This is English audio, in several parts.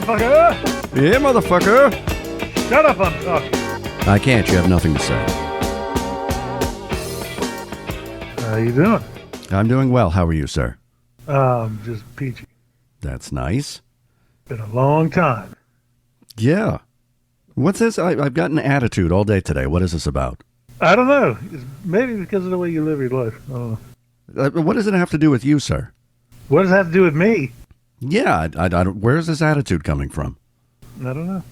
motherfucker! Yeah, motherfucker! Shut up, I'm talking. I can't, you have nothing to say. How you doing? I'm doing well. How are you, sir? Just peachy. That's nice. Been a long time. Yeah. What's this? I've got an attitude all day today. What is this about? I don't know. It's maybe because of the way you live your life. I don't know. What does it have to do with you, sir? What does that have to do with me? Yeah, I don't, where's this attitude coming from? I don't know.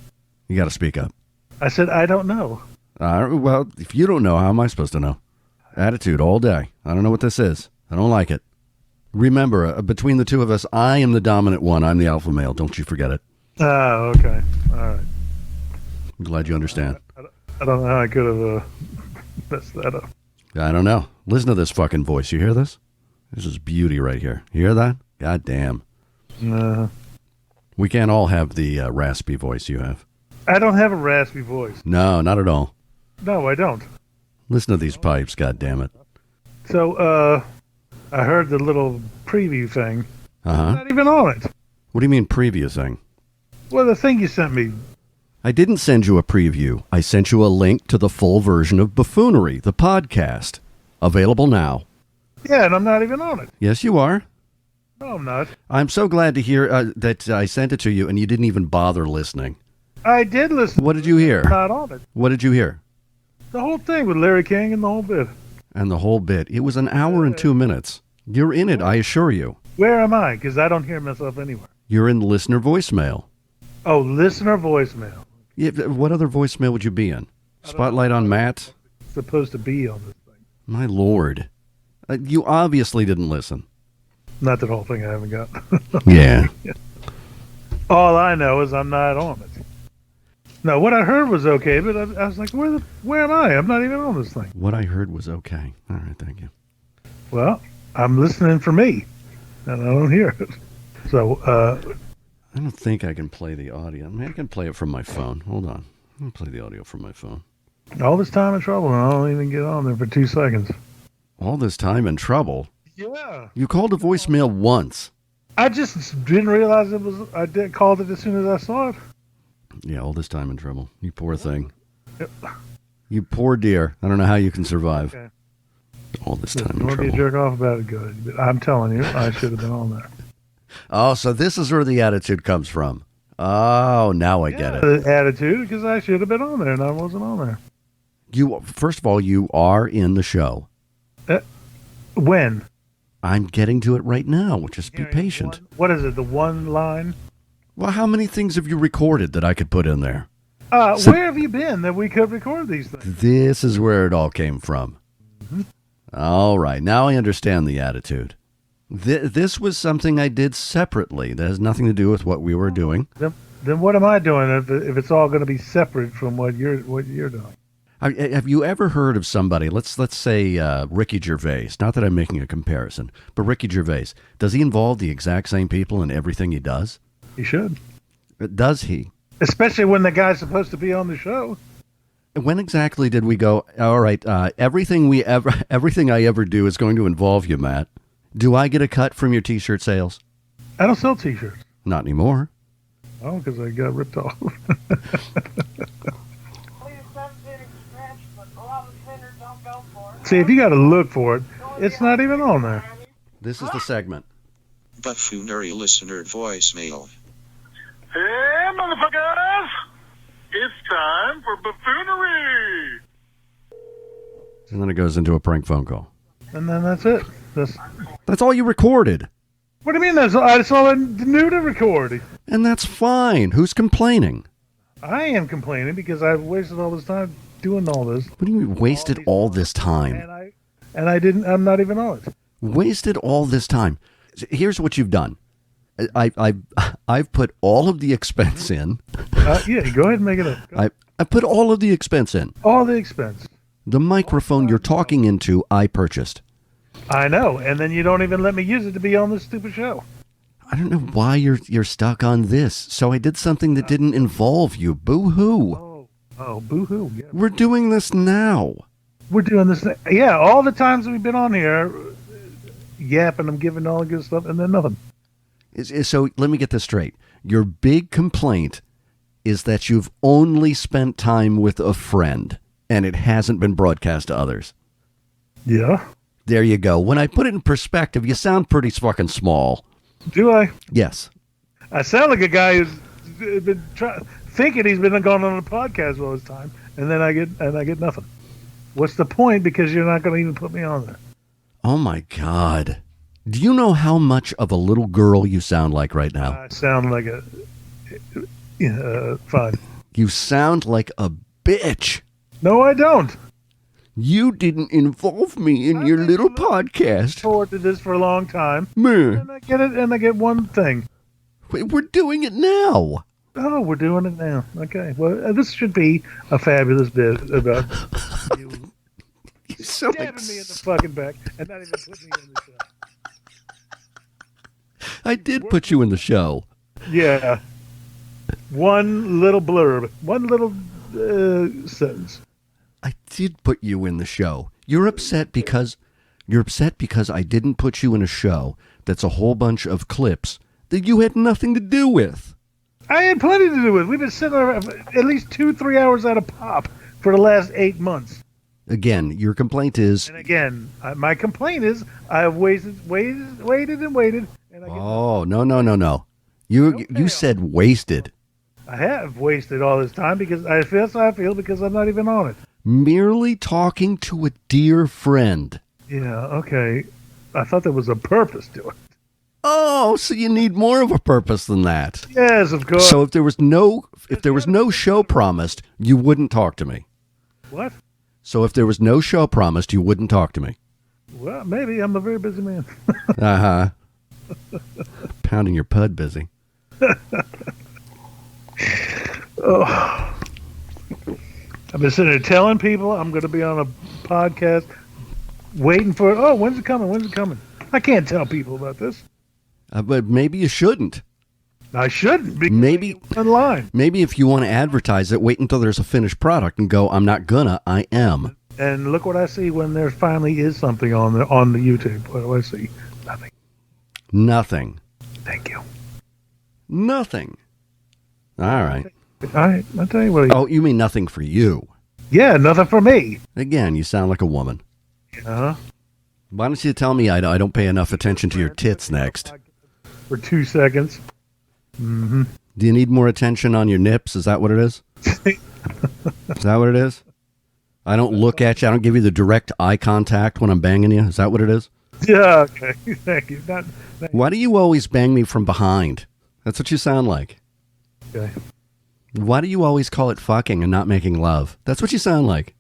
You got to speak up. I said I don't know. Well, if you don't know, how am I supposed to know? Attitude all day. I don't know what this is. I don't like it. Remember, between the two of us, I am the dominant one. I'm the alpha male. Don't you forget it. Oh, okay. All right. I'm glad you understand. I don't know how I could have messed that up. I don't know. Listen to this fucking voice. You hear this? This is beauty right here. You hear that? God damn. We can't all have the raspy voice you have. I don't have a raspy voice. No, not at all. No, I don't. Listen to these pipes, God damn it. So, I heard the little preview thing. Uh-huh. Not even on it. What do you mean preview thing? Well, the thing you sent me. I didn't send you a preview. I sent you a link to the full version of Buffoonery, the podcast. Available now. Yeah, and I'm not even on it. Yes, you are. No, I'm not. I'm so glad to hear that I sent it to you and you didn't even bother listening. I did listen. What did you hear? Not on it. What did you hear? The whole thing with Larry King and the whole bit. And the whole bit. It was an hour and 2 minutes. You're in it, I assure you. Where am I? Because I don't hear myself anywhere. You're in listener voicemail. Oh, listener voicemail. Yeah, what other voicemail would you be in? Spotlight on Matt? It's supposed to be on this thing. My Lord. You obviously didn't listen. Not the whole thing I haven't got. Yeah. All I know is I'm not on it. No, what I heard was okay, but I was like, where am I? I'm not even on this thing. What I heard was okay. All right, thank you. Well, I'm listening for me, and I don't hear it. So, I don't think I can play the audio. I mean, I can play it from my phone. Hold on. I'm going to play the audio from my phone. all this time in trouble, and I don't even get on there for 2 seconds. All this time in trouble? Yeah. You called a voicemail once. I just didn't realize it was. I did called it as soon as I saw it. Yeah, all this time in trouble. You poor thing. Yep. You poor dear. I don't know how you can survive. Okay. All this If time you in want to be a trouble. jerk off about it, good. But I'm telling you, I should have been on there. Oh, so this is where the attitude comes from. Oh, now I get it. The attitude, because I should have been on there, and I wasn't on there. You, first of all, you are in the show. When? I'm getting to it right now. Just be patient. What is it? The one line? Well, how many things have you recorded that I could put in there? Where have you been that we could record these things? This is where it all came from. Mm-hmm. All right. Now I understand the attitude. This was something I did separately. That has nothing to do with what we were doing. Then what am I doing if it's all going to be separate from what you're doing? Have you ever heard of somebody, let's say Ricky Gervais, not that I'm making a comparison, but Ricky Gervais, does he involve the exact same people in everything he does? You should. Does he? Especially when the guy's supposed to be on the show. When exactly did we go, all right, everything I ever do is going to involve you, Matt. Do I get a cut from your T-shirt sales? I don't sell T-shirts. Not anymore. Oh, because I got ripped off. See, if you got to look for it, it's not even on there. This is the segment. Buffoonery listener voicemail. Hey, motherfuckers! It's time for buffoonery! And then it goes into a prank phone call. And then that's it. That's all you recorded. What do you mean that's all I knew to record? And that's fine. Who's complaining? I am complaining because I've wasted all this time doing all this. What do you mean wasted all this time? I'm not even on it. Wasted all this time. Here's what you've done. I've put all of the expense in. Yeah, go ahead and make it up. I put all of the expense in. All the expense. The microphone you're talking into, I purchased. I know, and then you don't even let me use it to be on this stupid show. I don't know why you're stuck on this. So I did something that didn't involve you. Boo-hoo. Oh, boo-hoo. Yeah. We're doing this now. We're doing this. Yeah, all the times we've been on here, yapping, I'm giving all the good stuff, and then nothing. So let me get this straight. Your big complaint is that you've only spent time with a friend and it hasn't been broadcast to others. Yeah. There you go. When I put it in perspective, you sound pretty fucking small. Do I? Yes. I sound like a guy who's been thinking he's been going on a podcast all this time, and then I get nothing. What's the point? Because you're not going to even put me on there. Oh my God. Do you know how much of a little girl you sound like right now? I sound like fine. You sound like a bitch. No, I don't. You didn't involve me in your little podcast. Forward to this for a long time, Meh. and I get it, and I get one thing. We're doing it now. Oh, we're doing it now. Okay. Well, this should be a fabulous bit about you You sound stabbing like me in the fucking back and not even putting me in the show. I did put you in the show. Yeah. One little blurb. One little sentence. I did put you in the show. You're upset because I didn't put you in a show that's a whole bunch of clips that you had nothing to do with. I had plenty to do with. We've been sitting there at least 2-3 hours at a pop for the last 8 months. Again, your complaint is... And again, my complaint is I've waited, and waited, and I get Oh, no. You said wasted. I have wasted all this time because I feel because I'm not even on it. Merely talking to a dear friend. Yeah, okay. I thought there was a purpose to it. Oh, so you need more of a purpose than that. Yes, of course. So if there was no show promised, you wouldn't talk to me. What? So if there was no show promised, you wouldn't talk to me. Well, maybe. I'm a very busy man. Uh-huh. Pounding your pud busy. Oh. I've been sitting there telling people I'm going to be on a podcast, waiting for it. Oh, when's it coming? When's it coming? I can't tell people about this. But maybe you shouldn't. I shouldn't. Because Maybe online. Maybe if you want to advertise it, wait until there's a finished product and go, I'm not gonna, I am. And look what I see when there finally is something on the YouTube. What do I see? Nothing. Nothing. Thank you. Nothing. All right. All right. I'll tell you what. Oh, you mean nothing for you. Yeah, nothing for me. Again, you sound like a woman. Uh-huh. Why don't you tell me I don't pay enough attention to your tits next? For 2 seconds. Mm-hmm. Do you need more attention on your nips? Is that what it is? Is that what it is? I don't look at you. I don't give you the direct eye contact when I'm banging you. Is that what it is? Yeah, okay. Thank you. Why do you always bang me from behind? That's what you sound like. Okay. Why do you always call it fucking and not making love? That's what you sound like.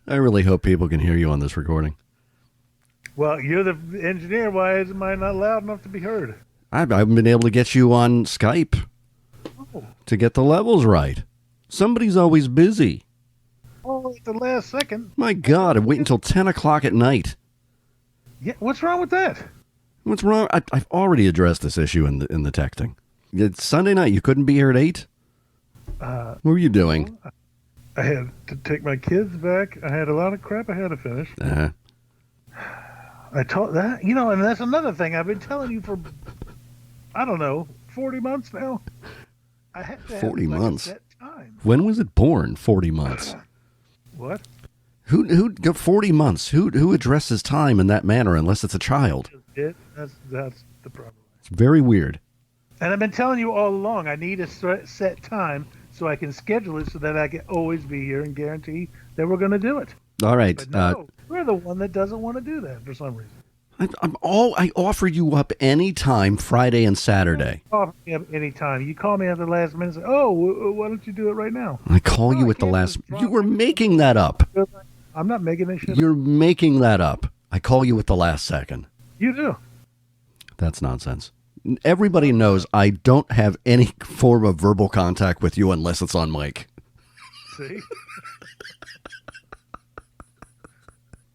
I really hope people can hear you on this recording. Well, you're the engineer. Why is mine not loud enough to be heard? I've been able to get you on Skype Oh, to get the levels right. Somebody's always busy. oh at the last second. My God, I wait until 10 o'clock at night. Yeah, what's wrong with that? What's wrong? I've already addressed this issue in the texting. It's Sunday night. You couldn't be here at 8? What were you doing? I had to take my kids back. I had a lot of crap I had to finish. Uh-huh. I told that, and that's another thing I've been telling you for, I don't know, 40 months now. I have to 40 have months? Like a set time. When was it born? 40 months. What? Who 40 months? Who addresses time in that manner unless it's a child? That's the problem. It's very weird. And I've been telling you all along, I need a set time so I can schedule it so that I can always be here and guarantee that we're going to do it. All right. But no, we're the one that doesn't want to do that for some reason. I offer you up any time, Friday and Saturday. Call me up anytime. You call me at the last minute and say, oh, why don't you do it right now? I call you I at the can't last... just drop You were it. making that up. I'm not making this shit up. You're making that up. I call you at the last second. You do. That's nonsense. Everybody knows I don't have any form of verbal contact with you unless it's on mic. See?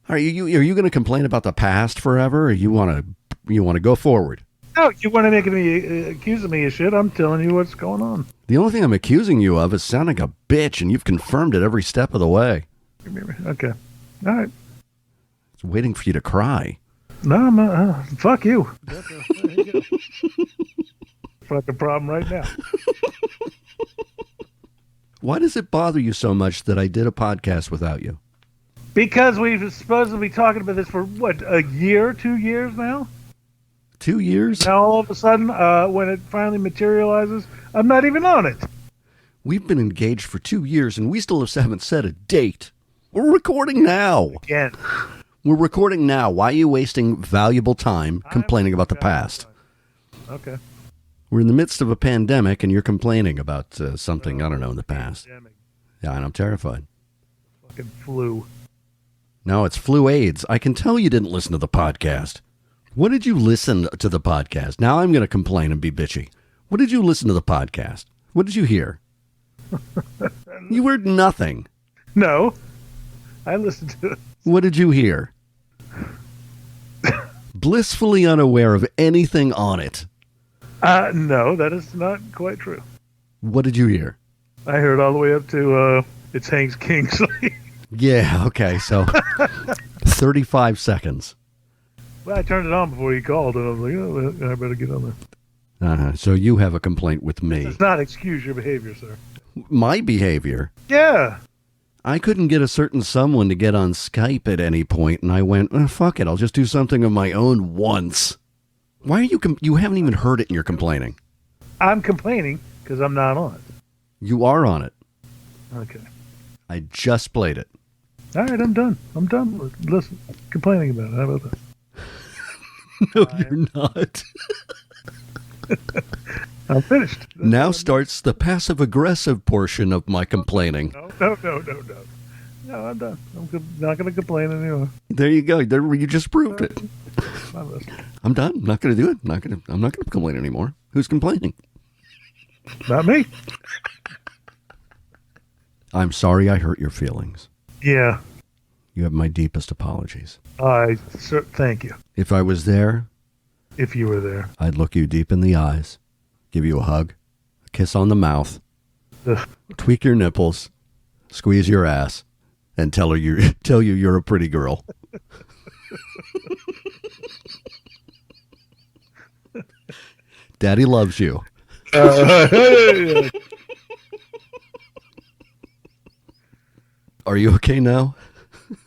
Are you going to complain about the past forever, or you want to go forward? No, you want to make me accusing me of shit. I'm telling you what's going on. The only thing I'm accusing you of is sounding like a bitch, and you've confirmed it every step of the way. Okay. All right. Waiting for you to cry. No, I'm not. Fuck you. Fucking problem right now. Why does it bother you so much that I did a podcast without you? Because we've supposed to be talking about this for, what, a year, 2 years now? 2 years? Now all of a sudden, when it finally materializes, I'm not even on it. We've been engaged for 2 years and we still haven't set a date. We're recording now. Again. We're recording now. Why are you wasting valuable time complaining about the past? Okay. We're in the midst of a pandemic and you're complaining about something, I don't know, in the past. Yeah, and I'm terrified. Fucking flu. No, it's flu AIDS. I can tell you didn't listen to the podcast. What did you listen to the podcast? Now I'm going to complain and be bitchy. What did you listen to the podcast? What did you hear? You heard nothing. No. I listened to it. What did you hear? Blissfully unaware of anything on it. No, that is not quite true. What did you hear? I heard all the way up to, it's Hank Kingsley. Yeah, okay, so 35 seconds. Well, I turned it on before you called, and I was like, oh, I better get on there. So you have a complaint with me. Does not excuse your behavior, sir. My behavior? Yeah. I couldn't get a certain someone to get on Skype at any point, and I went, fuck it, I'll just do something of my own once. Why are you, you haven't even heard it and you're complaining. I'm complaining because I'm not on it. You are on it. Okay. I just played it. All right, I'm done. I'm done with complaining about it. How about that? No, you're not. I'm finished. Now starts the passive-aggressive portion of my complaining. No. No, I'm done. Not going to complain anymore. There you go. There, you just proved it. I'm done. I'm not going to do it. I'm not going to complain anymore. Who's complaining? Not me. I'm sorry I hurt your feelings. Yeah. You have my deepest apologies. Thank you. If I was there, if you were there, I'd look you deep in the eyes, give you a hug, a kiss on the mouth, tweak your nipples, squeeze your ass, and tell you you're a pretty girl. Daddy loves you. Are you okay now?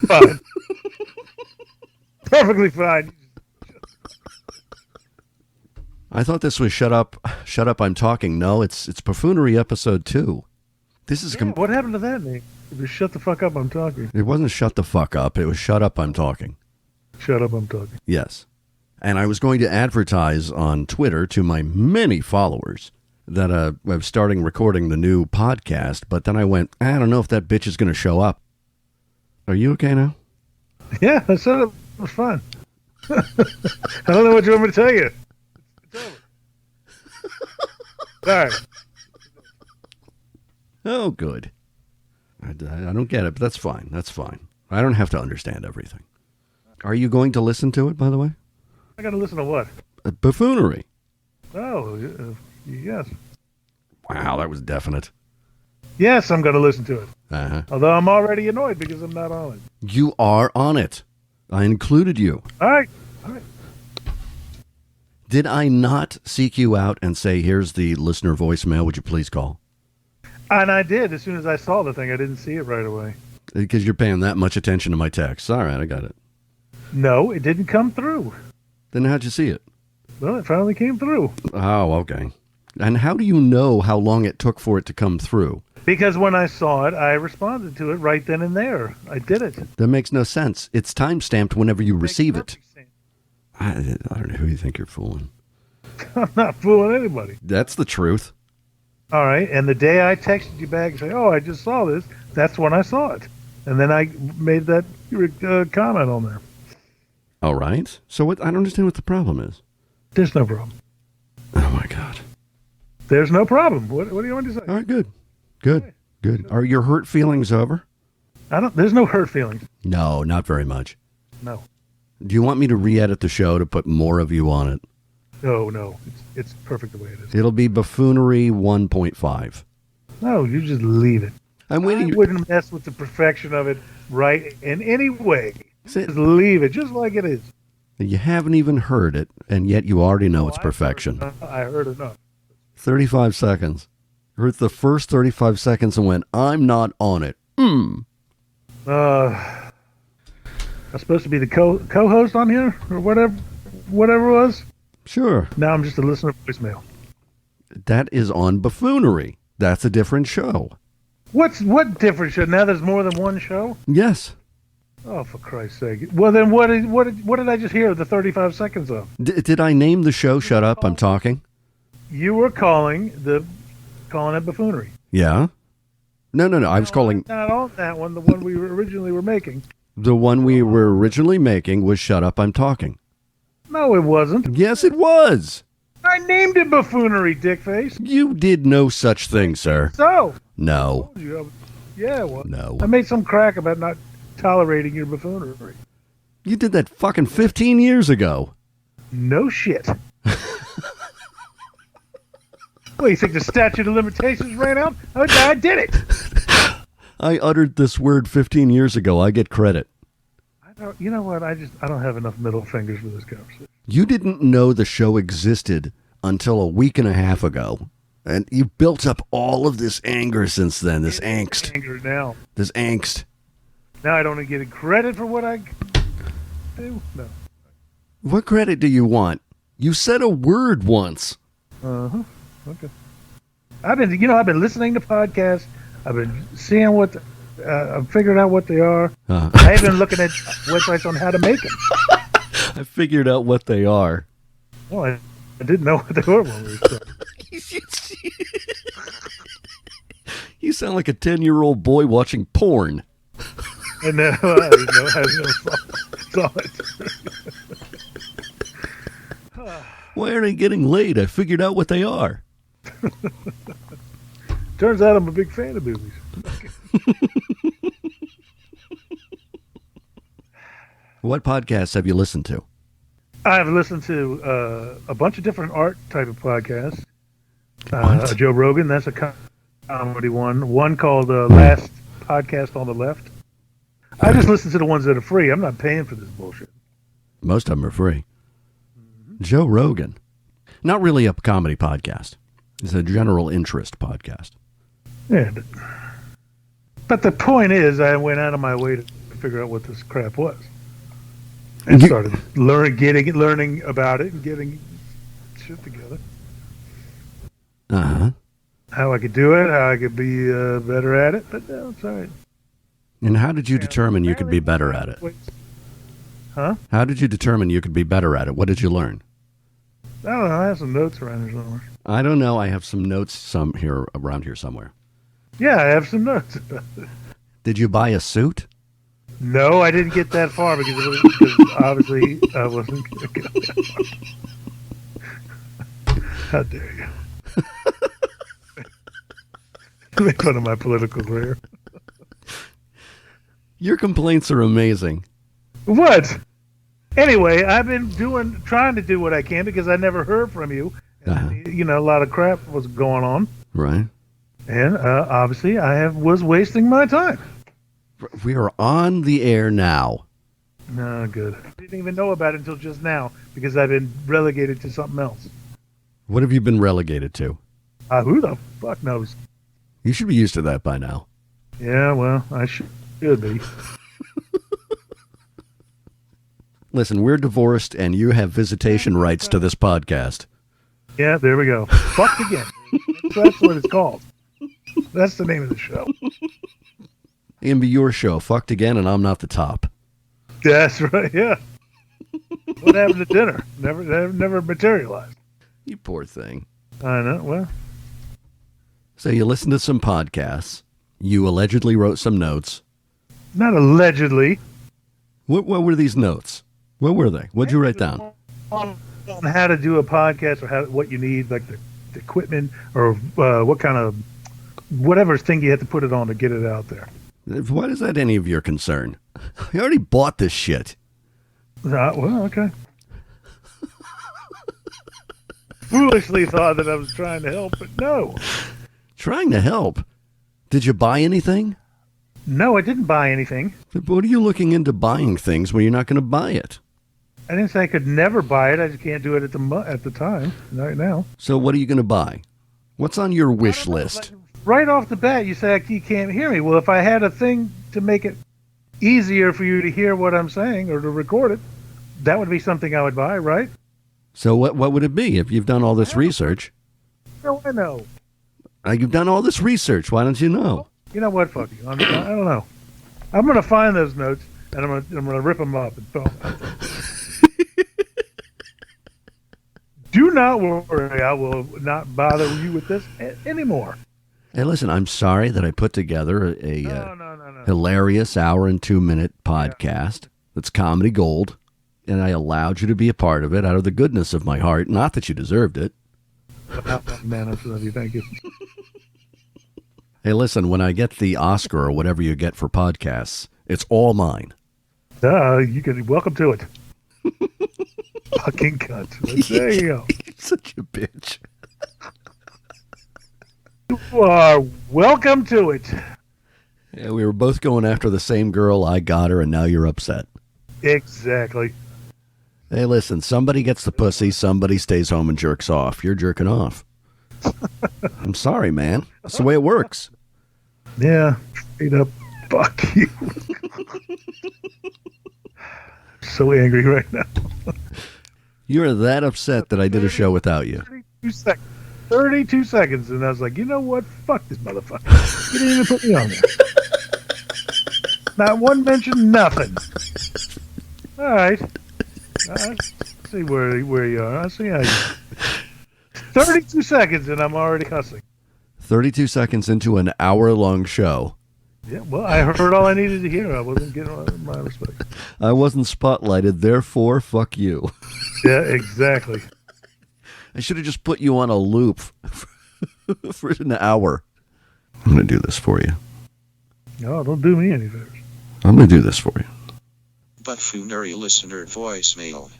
Fine. Perfectly fine. I thought this was Shut Up, I'm Talking. No, it's Buffoonery episode 2. This is what happened to that name? It was Shut the Fuck Up, I'm Talking. It wasn't Shut the Fuck Up. It was Shut Up, I'm Talking. Shut Up, I'm Talking. Yes. And I was going to advertise on Twitter to my many followers that I'm starting recording the new podcast, but then I went, I don't know if that bitch is going to show up. Are you okay now? Yeah, I said it was fun. I don't know what you want me to tell you. It's over. Sorry. Oh, good. I don't get it, but that's fine. That's fine. I don't have to understand everything. Are you going to listen to it, by the way? I got to listen to what? Buffoonery. Oh, yes. Wow, that was definite. Yes, I'm going to listen to it. Uh-huh. Although I'm already annoyed because I'm not on it. You are on it. I included you. All right. Did I not seek you out and say, here's the listener voicemail, would you please call? And I did. As soon as I saw the thing, I didn't see it right away. Because you're paying that much attention to my texts. All right, I got it. No, it didn't come through. Then how'd you see it? Well, it finally came through. Oh, okay. And how do you know how long it took for it to come through? Because when I saw it, I responded to it right then and there. I did it. That makes no sense. It's time-stamped whenever you receive it. I don't know who you think you're fooling. I'm not fooling anybody. That's the truth. All right. And the day I texted you back and said, oh, I just saw this, that's when I saw it. And then I made that comment on there. All right. So what? I don't understand what the problem is. There's no problem. Oh, my God. There's no problem. What do you want to say? All right, good. Good. Are your hurt feelings over? There's no hurt feelings. No, not very much. No. Do you want me to re-edit the show to put more of you on it? No. It's perfect the way it is. It'll be Buffoonery 1.5. No, you just leave it. I'm waiting. I wouldn't mess with the perfection of it right in any way. See, Just leave it just like it is. you haven't even heard it, and yet you already know it's perfection. I heard enough. 35 seconds. Heard the first 35 seconds and went, I'm not on it. I'm supposed to be the co-host on here or whatever it was. Sure. Now I'm just a listener voicemail. That is on Buffoonery. That's a different show. What difference should now? There's more than one show. Yes. Oh, for Christ's sake! Well, then what did I just hear the 35 seconds of? Did I name the show Shut Up, I'm Talking? You were calling it Buffoonery. Yeah. No. I was calling... Not on that one. The one we originally were making. The one we were originally making was Shut Up, I'm Talking. No, it wasn't. Yes, it was. I named it Buffoonery, dickface. You did no such thing, sir. So. No. Yeah, well. No. I made some crack about not tolerating your buffoonery. You did that fucking 15 years ago. No shit. Well, you think the statute of limitations ran out? I did it. I uttered this word 15 years ago. I get credit. You know what? I don't have enough middle fingers for this conversation. You didn't know the show existed until a week and a half ago. And you built up all of this anger since then, this angst. Anger now. This angst. Now I don't get credit for what I do? No. What credit do you want? You said a word once. Uh-huh. Okay. I've been listening to podcasts. I've been seeing I've figured out what they are. I've been looking at websites on how to make them. I figured out what they are. Well, I didn't know what they were when we started. You sound like a 10-year-old boy watching porn. And now I never saw it. Why aren't I getting laid? I figured out what they are. Turns out I'm a big fan of movies. What podcasts have you listened to? I've listened to a bunch of different art type of podcasts. What? Joe Rogan, that's a comedy one. One called Last Podcast on the Left. I just listen to the ones that are free. I'm not paying for this bullshit. Most of them are free. Joe Rogan. Not really a comedy podcast. It's a general interest podcast. Yeah. But the point is, I went out of my way to figure out what this crap was. And started learning about it and getting shit together. Uh-huh. How I could do it, how I could be better at it, but no, it's all right. And how did you determine you could be better at it? Huh? How did you determine you could be better at it? What did you learn? I don't know. I have some notes around here somewhere. I don't know. I have some notes around here somewhere. Yeah, I have some notes. Did you buy a suit? No, I didn't get that far because obviously I wasn't going to get that far. How dare you? Make fun of my political career. Your complaints are amazing. What? Anyway, I've been trying to do what I can because I never heard from you. Uh-huh. You know, a lot of crap was going on. Right. And obviously I was wasting my time. We are on the air now. No, good. I didn't even know about it until just now because I've been relegated to something else. What have you been relegated to? Who the fuck knows? You should be used to that by now. Yeah, well, I should be. Listen, we're divorced and you have visitation rights to this podcast. Yeah, there we go. Fucked again. That's what it's called. That's the name of the show. It'll be your show, fucked again, and I'm not the top. That's right, yeah. What happened to dinner? Never materialized. You poor thing. I know, well. So you listened to some podcasts. You allegedly wrote some notes. Not allegedly. What were these notes? What were they? What'd you write down? On how to do a podcast or what you need, like the equipment or what kind of, whatever thing you have to put it on to get it out there. Why is that any of your concern? I already bought this shit. Well, okay. Foolishly thought that I was trying to help, but no. Trying to help. Did you buy anything? No, I didn't buy anything. But what are you looking into buying things when you're not going to buy it? I didn't say I could never buy it. I just can't do it at the time, right now. So what are you going to buy? What's on your wish list? Right off the bat, you say you can't hear me. Well, if I had a thing to make it easier for you to hear what I'm saying or to record it, that would be something I would buy, right? So what would it be if you've done all this research? No, I know. You've done all this research. Why don't you know? You know what? Fuck you. I don't know. I'm gonna find those notes and I'm gonna rip them up and throw them out there. Do not worry. I will not bother you with this anymore. Hey, listen, I'm sorry that I put together a No. hilarious hour and 2-minute podcast that's comedy gold, and I allowed you to be a part of it out of the goodness of my heart. Not that you deserved it. Man, I love you. Thank you. Hey, listen, when I get the Oscar or whatever you get for podcasts, it's all mine. You can welcome to it. Fucking cunt. There you go. You're such a bitch. You are welcome to it. Yeah, we were both going after the same girl. I got her, and now you're upset. Exactly. Hey, listen, somebody gets the pussy, somebody stays home and jerks off. You're jerking off. I'm sorry, man. That's the way it works. Yeah. Straight up. Fuck you. So angry right now. You're that upset that I did a show without you. 32 seconds. 32 seconds, and I was like, you know what? Fuck this motherfucker. You didn't even put me on there. Not one mention, nothing. All right. I see where you are. I see how you are. 32 seconds, and I'm already cussing. 32 seconds into an hour-long show. Yeah, well, I heard all I needed to hear. I wasn't getting my respect. I wasn't spotlighted, therefore, fuck you. Yeah, exactly. I should have just put you on a loop for an hour. I'm going to do this for you. No, don't do me any favors. I'm going to do this for you. Buffoonery listener voicemail.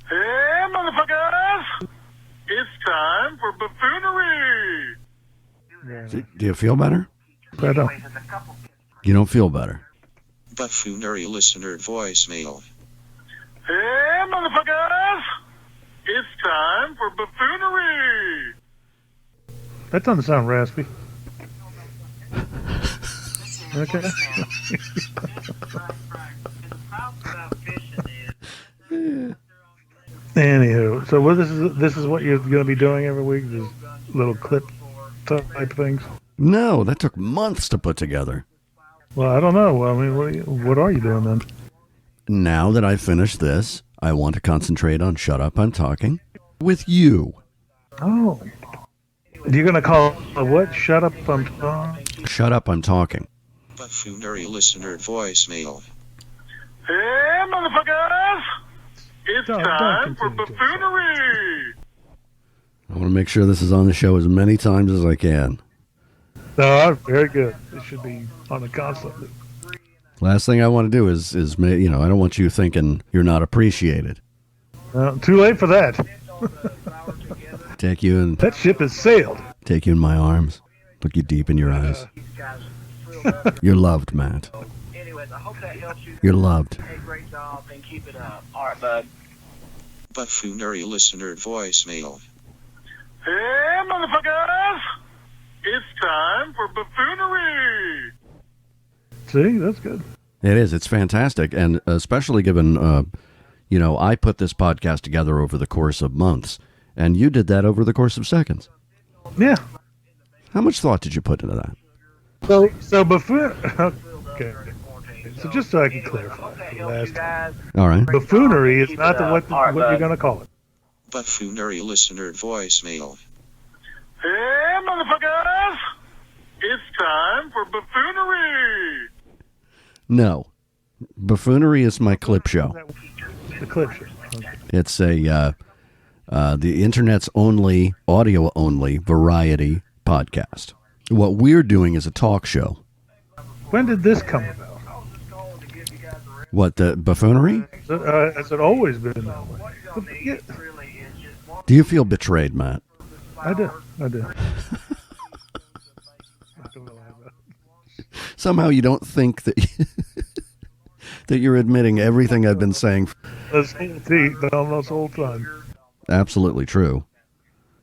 Hey, motherfuckers! It's time for buffoonery! Yeah, Do you feel better? I don't. You don't feel better. Buffoonery listener voicemail. Hey, motherfuckers! It's time for buffoonery! That doesn't sound raspy. Okay. Anywho, so what this is what you're going to be doing every week? These little clip type things. No, that took months to put together. Well, I don't know. I mean, what are you doing then? Now that I finished this, I want to concentrate on Shut Up, I'm Talking with you. Oh, you're going to call it what? Shut up, I'm talking. Shut Up, I'm Talking. Buffoonery listener voicemail. Hey, motherfuckers! It's Don't time for continue to buffoonery! I want to make sure this is on the show as many times as I can. No, very good. It should be on a constant loop. Last thing I want to do is I don't want you thinking you're not appreciated. Too late for that. Take you and That ship has sailed. take you in my arms, look you deep in your eyes. You're loved, Matt. Anyways, I hope that helps you. You're loved. Hey, great job, and keep it up. All right, bud. Buffoonery listener voicemail. Hey, motherfuckers! It's time for buffoonery! See, that's good. It is. It's fantastic, and especially given, I put this podcast together over the course of months, and you did that over the course of seconds. Yeah. How much thought did you put into that? So buffoon. Okay. So just so I can clarify for the last time, All right. buffoonery is not what you're going to call it. Buffoonery listener voicemail. Hey, motherfuckers! It's time for buffoonery! No. Buffoonery is my clip show. The clip show. Okay. It's the internet's only, audio-only variety podcast. What we're doing is a talk show. When did this come about? What, the buffoonery? Has it always been that way? Yeah, Do you feel betrayed, Matt? I do. Somehow you don't think that that you're admitting everything I've been saying. This whole time. Absolutely true.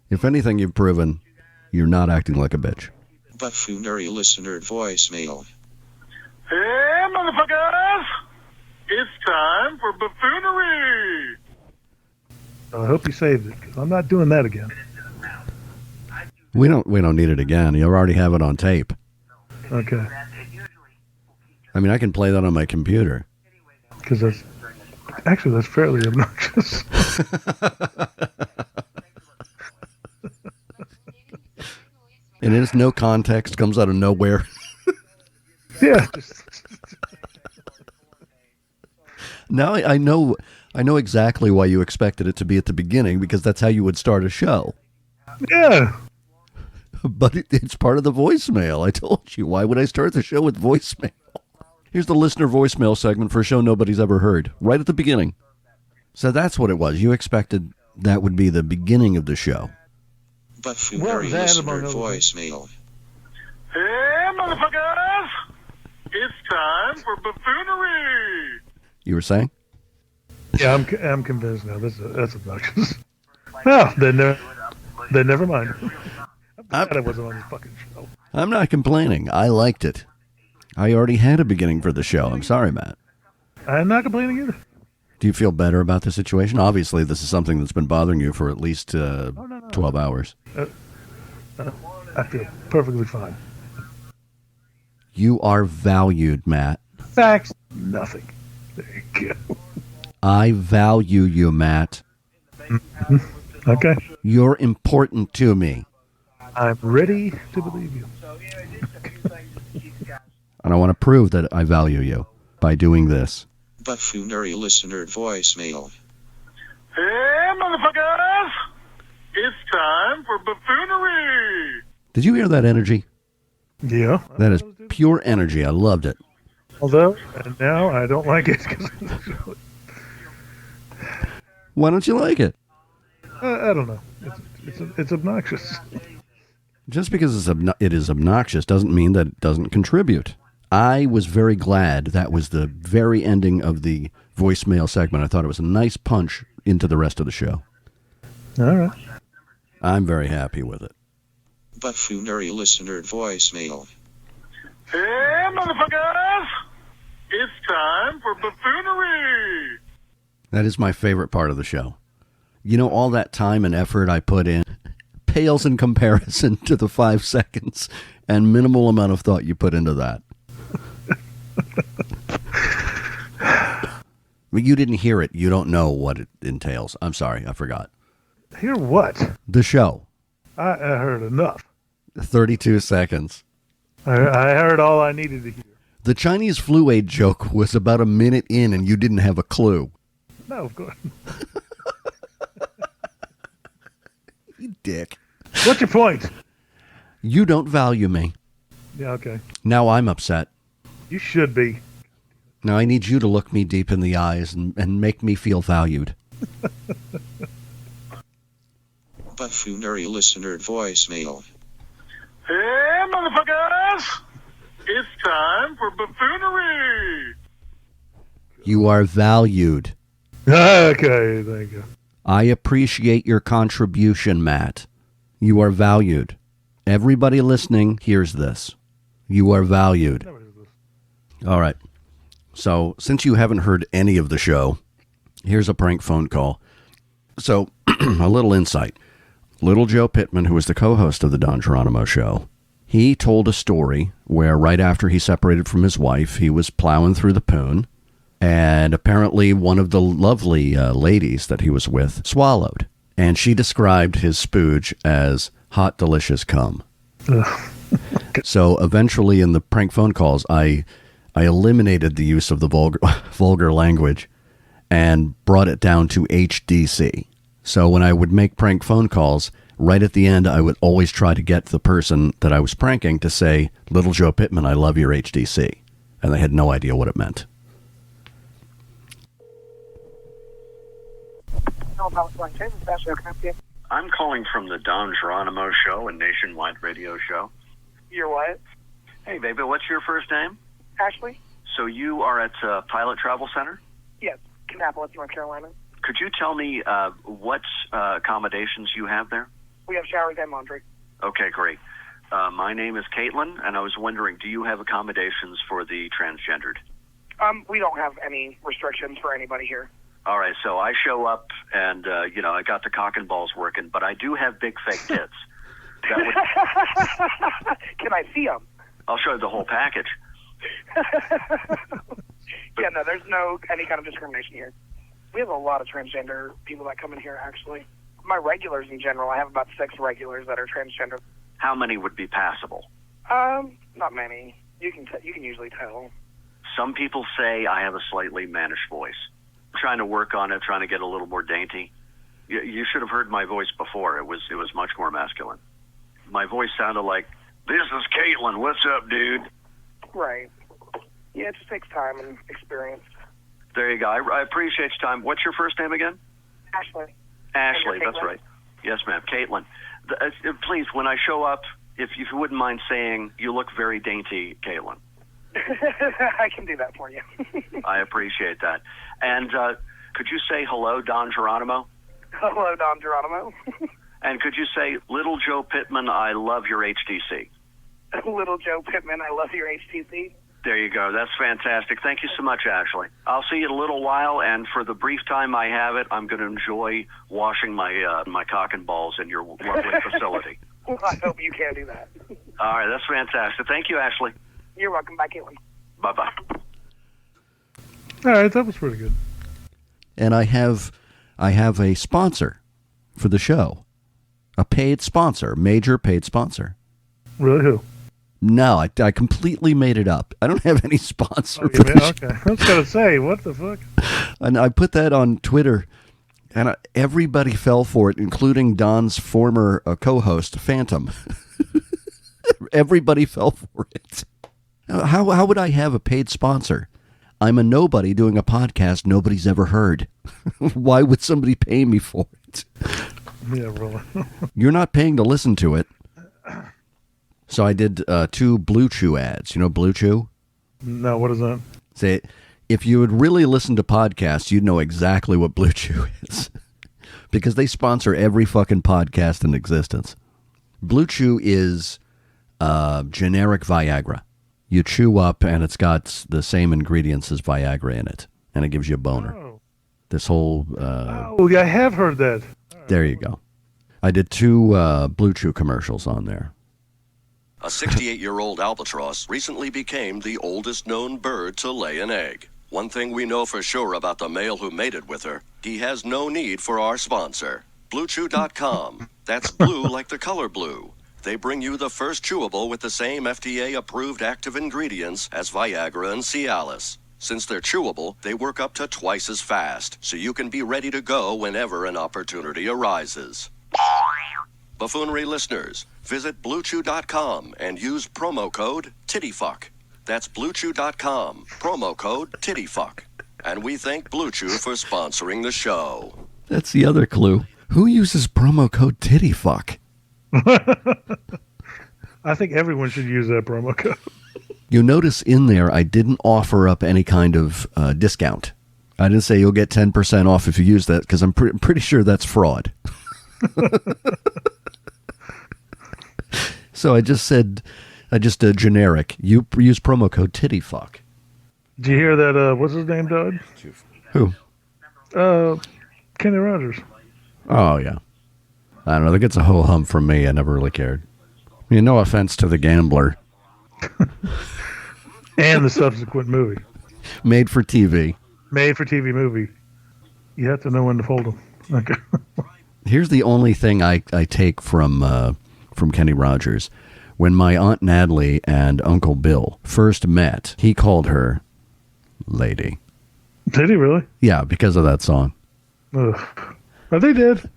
If anything, you've proven you're not acting like a bitch. Buffoonery listener voicemail. Hey, motherfuckers! It's time for buffoonery! I hope you saved it, because I'm not doing that again. We don't need it again. You already have it on tape. Okay. I mean, I can play that on my computer. Because that's fairly obnoxious. And it is no context, comes out of nowhere. Yeah. Now I know exactly why you expected it to be at the beginning, because that's how you would start a show. Yeah. But it's part of the voicemail. I told you. Why would I start the show with voicemail? Here's the listener voicemail segment for a show nobody's ever heard, right at the beginning. So that's what it was. You expected that would be the beginning of the show. Buffoonery listener voicemail. Hey, motherfuckers! It's time for buffoonery! You were saying? Yeah, I'm convinced now. That's obnoxious. Well, then never mind. I'm glad I wasn't on this fucking show. I'm not complaining. I liked it. I already had a beginning for the show. I'm sorry, Matt. I'm not complaining either. Do you feel better about the situation? Obviously, this is something that's been bothering you for at least 12 hours. I feel perfectly fine. You are valued, Matt. Facts, nothing. There you go. I value you, Matt. Okay. You're important to me. I'm ready to believe you. And I want to prove that I value you by doing this. Buffoonery listener voicemail. Hey, motherfuckers! It's time for buffoonery! Did you hear that energy? Yeah. That is pure energy. I loved it. Although, now I don't like it. Why don't you like it? I don't know. It's obnoxious. Just because it is obnoxious doesn't mean that it doesn't contribute. I was very glad that was the very ending of the voicemail segment. I thought it was a nice punch into the rest of the show. All right. I'm very happy with it. Buffoonery listener voicemail. Hey, motherfuckers! It's time for buffoonery! That is my favorite part of the show. You know, all that time and effort I put in pales in comparison to the 5 seconds and minimal amount of thought you put into that. But you didn't hear it. You don't know what it entails. I'm sorry. I forgot. Hear what? The show. I heard enough. 32 seconds. I heard all I needed to hear. The Chinese flu aid joke was about a minute in and you didn't have a clue. No, of course. You dick. What's your point? You don't value me. Yeah, okay. Now I'm upset. You should be. Now I need you to look me deep in the eyes and make me feel valued. Buffoonery listener voicemail. Hey, motherfuckers! It's time for buffoonery! You are valued. Okay, thank you. I appreciate your contribution, Matt. You are valued. Everybody listening hears this. You are valued. All right. So, since you haven't heard any of the show, here's a prank phone call. So, a little insight. Little Joe Pittman, who was the co-host of the Don Geronimo Show, he told a story where right after he separated from his wife, he was plowing through the poon, and apparently one of the lovely ladies that he was with swallowed. And she described his spooge as hot, delicious cum. So eventually in the prank phone calls, I eliminated the use of the vulgar language and brought it down to HDC. So when I would make prank phone calls, right at the end, I would always try to get the person that I was pranking to say, Little Joe Pittman, I love your HDC. And they had no idea what it meant. I'm calling from the Don Geronimo Show, a nationwide radio show. You're what? Hey, baby, what's your first name? Ashley? So you are at Pilot Travel Center? Yes, Kannapolis, North Carolina. Could you tell me what accommodations you have there? We have showers and laundry. Okay, great. My name is Caitlin, and I was wondering, do you have accommodations for the transgendered? We don't have any restrictions for anybody here. All right, so I show up, and, I got the cock and balls working, but I do have big fake tits. That would... Can I see them? I'll show you the whole package. Yeah, no, there's no any kind of discrimination here. We have a lot of transgender people that come in here, actually. My regulars in general, I have about 6 regulars that are transgender. How many would be passable? Not many. You can usually tell. Some people say I have a slightly mannish voice. I'm trying to work on it, trying to get a little more dainty. You should have heard my voice before. It was much more masculine. My voice sounded like, "This is Caitlin. What's up, dude?" Right. Yeah, it just takes time and experience. There you go. I appreciate your time. What's your first name again? Ashley. Ashley, And you're that's Caitlin? right. Yes, ma'am. Caitlin. Please, when I show up, if you wouldn't mind saying, "You look very dainty, Caitlin." I can do that for you. I appreciate that. And could you say hello, Don Geronimo? Hello, Don Geronimo. And could you say, "Little Joe Pittman, I love your HTC." Little Joe Pittman, I love your HTC. There you go. That's fantastic. Thank you so much, Ashley. I'll see you in a little while, and for the brief time I have it, I'm going to enjoy washing my cock and balls in your lovely facility. Well, I hope you can do that. All right, that's fantastic. Thank you, Ashley. You're welcome. Bye, Caitlin. Bye-bye. All right, that was pretty good. And I have a sponsor for the show. A paid sponsor, major paid sponsor. Really, who? No, I completely made it up. I don't have any sponsor. Oh, for the show. okay. I was going to say, what the fuck? And I put that on Twitter, and everybody fell for it, including Don's former co-host, Phantom. Everybody fell for it. How would I have a paid sponsor? I'm a nobody doing a podcast nobody's ever heard. Why would somebody pay me for it? Yeah, really. You're not paying to listen to it. So I did 2 Blue Chew ads. You know Blue Chew? No, what is that? Say, if you would really listen to podcasts, you'd know exactly what Blue Chew is. Because they sponsor every fucking podcast in existence. Blue Chew is generic Viagra. You chew up, and it's got the same ingredients as Viagra in it. And it gives you a boner. Oh, This whole... yeah, I have heard that. There you go. I did 2 Blue Chew commercials on there. A 68-year-old albatross recently became the oldest known bird to lay an egg. One thing we know for sure about the male who mated with her, he has no need for our sponsor, BlueChew.com. That's blue like the color blue. They bring you the first chewable with the same FDA-approved active ingredients as Viagra and Cialis. Since they're chewable, they work up to twice as fast, so you can be ready to go whenever an opportunity arises. Buffoonery listeners, visit BlueChew.com and use promo code TittyFuck. That's BlueChew.com, promo code TittyFuck. And we thank Blue Chew for sponsoring the show. That's the other clue. Who uses promo code TittyFuck? I think everyone should use that promo code. You notice in there I didn't offer up any kind of discount. I didn't say you'll get 10% off if you use that, because I'm pretty sure that's fraud. So I just said, generic. You use promo code TittyFuck. Did you hear that, what's his name died? Who? Kenny Rogers. Oh, yeah. I don't know. That gets a ho-hum from me. I never really cared. I mean, no offense to the gambler. And the subsequent movie. Made for TV. Made for TV movie. You have to know when to fold them. Okay. Here's the only thing I take from Kenny Rogers. When my Aunt Natalie and Uncle Bill first met, he called her Lady. Did he really? Yeah, because of that song. Ugh. Oh, they did.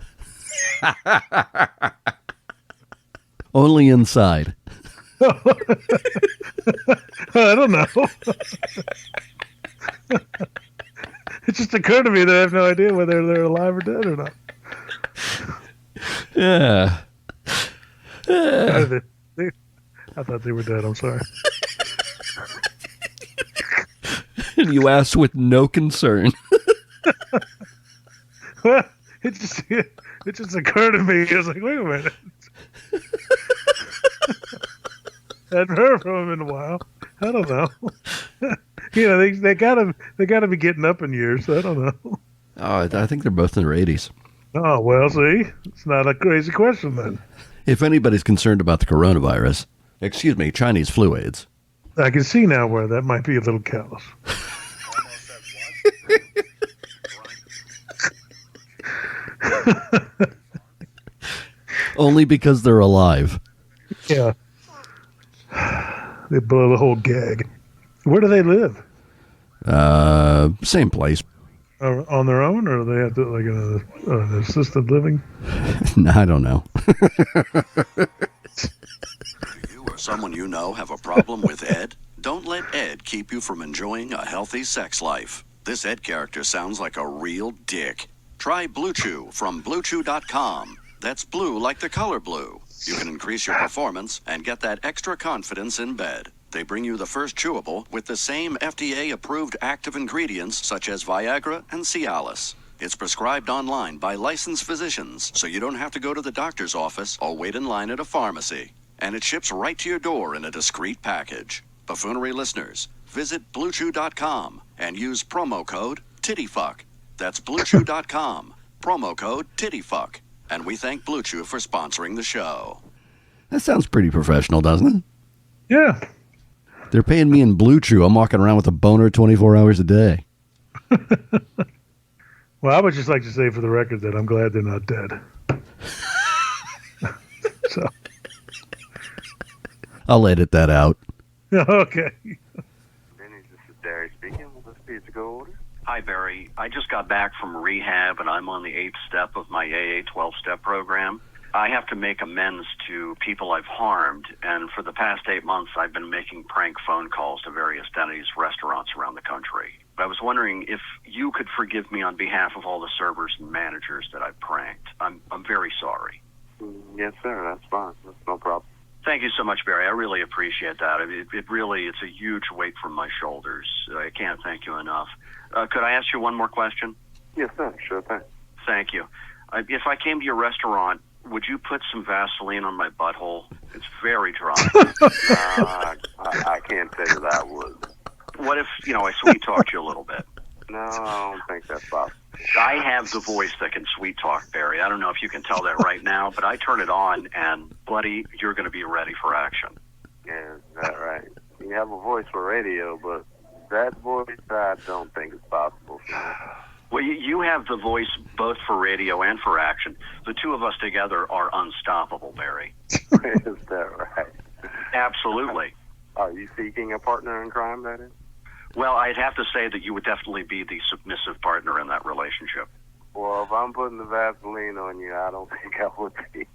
Only inside. I don't know. It just occurred to me that I have no idea whether they're alive or dead or not. Yeah. I thought they you were dead. I'm sorry. And you asked with no concern. Well, it just occurred to me. I was like, wait a minute. Hadn't heard from him in a while. I don't know. They gotta be getting up in years. So I don't know. Oh, I think they're both in their 80s. Oh well, see, it's not a crazy question then. If anybody's concerned about the coronavirus, Chinese flu AIDS. I can see now where that might be a little callous. Only because they're alive. Yeah. They blow the whole gag. Where do they live? Same place. On their own, or do they have to, like an assisted living? I don't know. Do you or someone you know have a problem with Ed? Don't let Ed keep you from enjoying a healthy sex life. This Ed character sounds like a real dick. Try Blue Chew from BlueChew.com. That's blue like the color blue. You can increase your performance and get that extra confidence in bed. They bring you the first chewable with the same FDA-approved active ingredients such as Viagra and Cialis. It's prescribed online by licensed physicians, so you don't have to go to the doctor's office or wait in line at a pharmacy. And it ships right to your door in a discreet package. Buffoonery listeners, visit BlueChew.com and use promo code TittyFuck. That's BlueChew.com, promo code TittyFuck. And we thank Blue Chew for sponsoring the show. That sounds pretty professional, doesn't it? Yeah. They're paying me in Blue Chew. I'm walking around with a boner 24 hours a day. Well, I would just like to say for the record that I'm glad they're not dead. So. I'll edit that out. Okay. Denny's, this is Barry speaking. Will this be to go order? Hi, Barry. I just got back from rehab, and I'm on the 8th step of my AA 12-step program. I have to make amends to people I've harmed, and for the past 8 months, I've been making prank phone calls to various Denny's restaurants around the country. I was wondering if you could forgive me on behalf of all the servers and managers that I've pranked. I'm very sorry. Yes, sir. That's fine. That's no problem. Thank you so much, Barry. I really appreciate that. It's a huge weight from my shoulders. I can't thank you enough. Could I ask you one more question? Yes, sir. Sure thing. Thank you. If I came to your restaurant, would you put some Vaseline on my butthole? It's very dry. I can't say that I would. What if, I sweet talked you a little bit? No, I don't think that's possible. I have the voice that can sweet talk, Barry. I don't know if you can tell that right now, but I turn it on, and, buddy, you're going to be ready for action. Yeah, is that right? You have a voice for radio, but that voice, I don't think is possible for me. Well, you have the voice both for radio and for action. The two of us together are unstoppable, Barry. Is that right? Absolutely. Are you seeking a partner in crime, that is? Well, I'd have to say that you would definitely be the submissive partner in that relationship. Well, if I'm putting the Vaseline on you, I don't think I would be.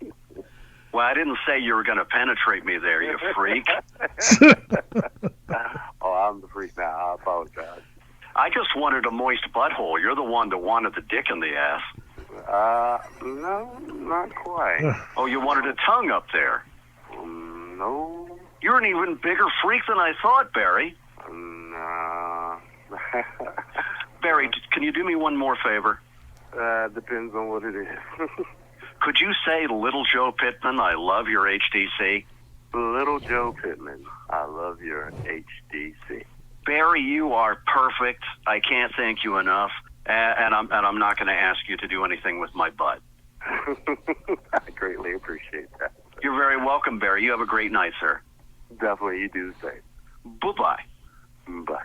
Well, I didn't say you were going to penetrate me there, you freak. Oh, I'm the freak now. I apologize. I just wanted a moist butthole. You're the one that wanted the dick in the ass. No, not quite. Oh, you wanted a tongue up there. No. You're an even bigger freak than I thought, Barry. No. Barry, can you do me one more favor? Depends on what it is. Could you say, Little Joe Pittman, I love your HDC? Little Joe Pittman, I love your HDC. Barry, you are perfect. I can't thank you enough, and I'm not going to ask you to do anything with my butt. I greatly appreciate that. You're very welcome, Barry. You have a great night, sir. Definitely, you do the same. Bye-bye. Bye.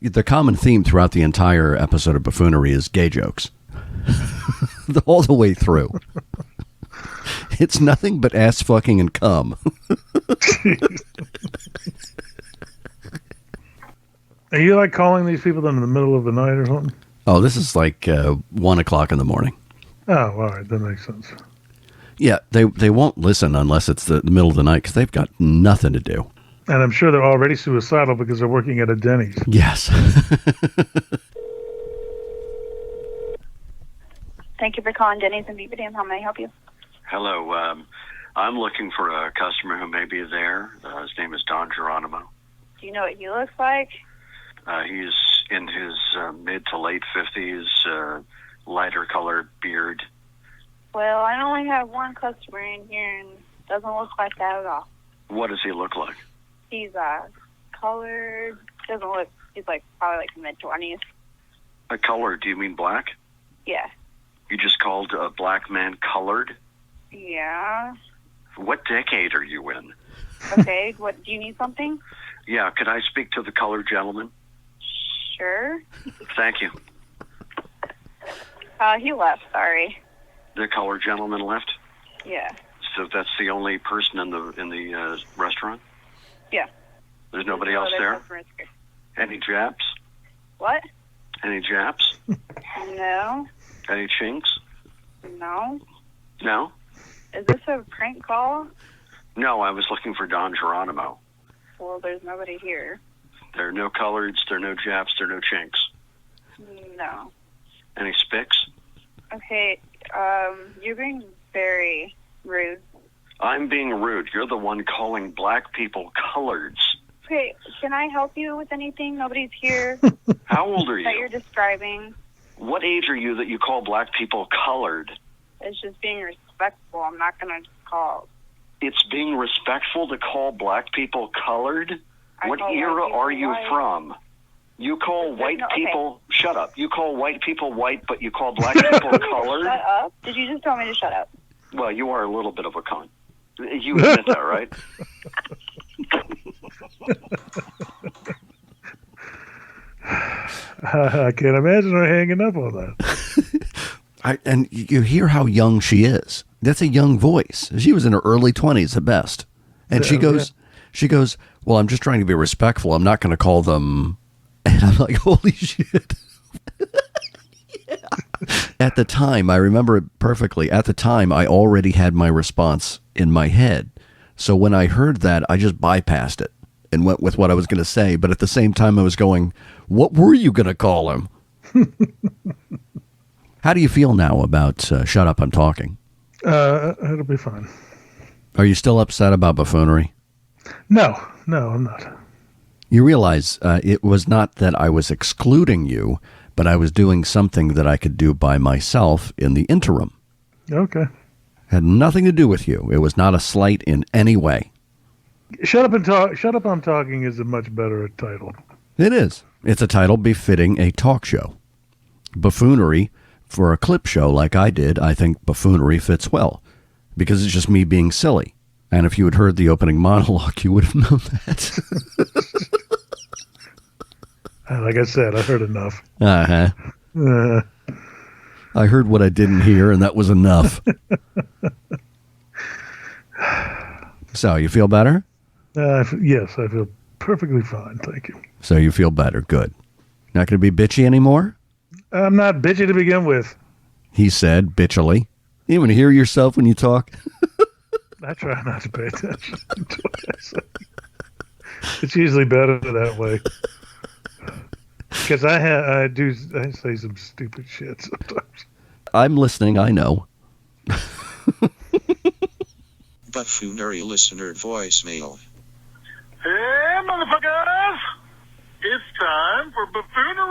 The common theme throughout the entire episode of Buffoonery is gay jokes. All the way through. It's nothing but ass fucking and cum. Are you like calling these people in the middle of the night or something? Oh, this is like 1 o'clock in the morning. Oh, all right. That makes sense. Yeah, they won't listen unless it's the middle of the night because they've got nothing to do. And I'm sure they're already suicidal because they're working at a Denny's. Yes. Thank you for calling Denny's in Beaver Dam. How may I help you? Hello. I'm looking for a customer who may be there. His name is Don Geronimo. Do you know what he looks like? He's in his mid to late 50s, lighter colored beard. Well, I only have one customer in here and doesn't look like that at all. What does he look like? He's colored. Doesn't look. He's like probably like mid-20s. A color? Do you mean black? Yeah. You just called a black man colored? Yeah. What decade are you in? Okay. What? Do you need something? Yeah. Could I speak to the colored gentleman? Sure. Thank you. He left. Sorry. The colored gentleman left. Yeah. So that's the only person in the restaurant? Yeah. There's nobody no else other there? customers here. Any Japs? What? Any Japs? No. Any Chinks? No. No? Is this a prank call? No, I was looking for Don Geronimo. Well, there's nobody here. There are no coloreds, there are no Japs, there are no Chinks. No. Any Spics? Okay, you're being very rude. I'm being rude. You're the one calling black people coloreds. Okay, can I help you with anything? Nobody's here How old are that you? you're describing. What age are you that you call black people colored? It's just being respectful. I'm not going to call. It's being respectful to call black people colored? I What call white era people are you white. from? You call There's white no- okay. people... Shut up. You call white people white, but you call black people colored? Shut up. Did you just tell me to shut up? Well, you are a little bit of a con. You admit that, right? I can't imagine her hanging up on that. And you hear how young she is. That's a young voice. She was in her early 20s at best. And she goes, well, I'm just trying to be respectful. I'm not going to call them. And I'm like, holy shit. Yeah. At the time, I remember it perfectly. At the time, I already had my response in my head. So when I heard that, I just bypassed it and went with what I was going to say. But at the same time, I was going, what were you going to call him? How do you feel now about Shut Up, I'm Talking? It'll be fine. Are you still upset about buffoonery? No, I'm not. You realize it was not that I was excluding you, but I was doing something that I could do by myself in the interim. Okay. Had nothing to do with you. It was not a slight in any way. Shut Up, I'm Talking is a much better title. It is. It's a title befitting a talk show. Buffoonery, for a clip show like I did, I think buffoonery fits well, because it's just me being silly. And if you had heard the opening monologue, you would have known that. Like I said, I heard enough. Uh-huh. I heard what I didn't hear, and that was enough. So, you feel better? Yes, I feel perfectly fine. Thank you. So you feel better. Good. Not going to be bitchy anymore? I'm not bitchy to begin with. He said, bitchily. You even hear yourself when you talk? I try not to pay attention to what I say. It's usually better that way. Because I say some stupid shit sometimes. I'm listening, I know. Buffoonery listener voicemail. Hey, motherfuckers! It's time for buffoonery!